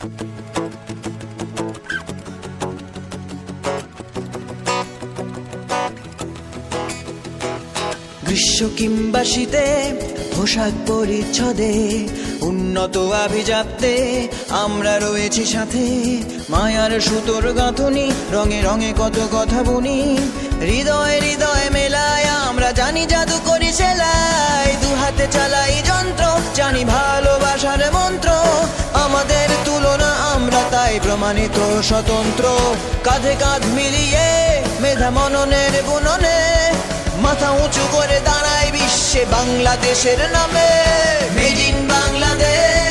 গ্রীষ্ম কিংবা শীতে পোশাক পরিচ্ছদে উন্নত আভিজাত্যে আমরা রয়েছি সাথে। মায়ার সুতোর গাঁথুনি রঙে রঙে কত কথা বুনি, হৃদয় হৃদয় মেলায় আমরা জানি জাদু করি সেলাই। দু হাতে চালাই যন্ত্র, জানি ভালোবাসার মন্ত্র, আমাদের তুলনা আমরা তাই প্রমাণিত স্বতন্ত্র। কাঁধে কাঁধ মিলিয়ে মেধা মননের বুননে মাথা উঁচু করে দাঁড়ায় বিশ্বে বাংলাদেশের নামে। Made in Bangladesh.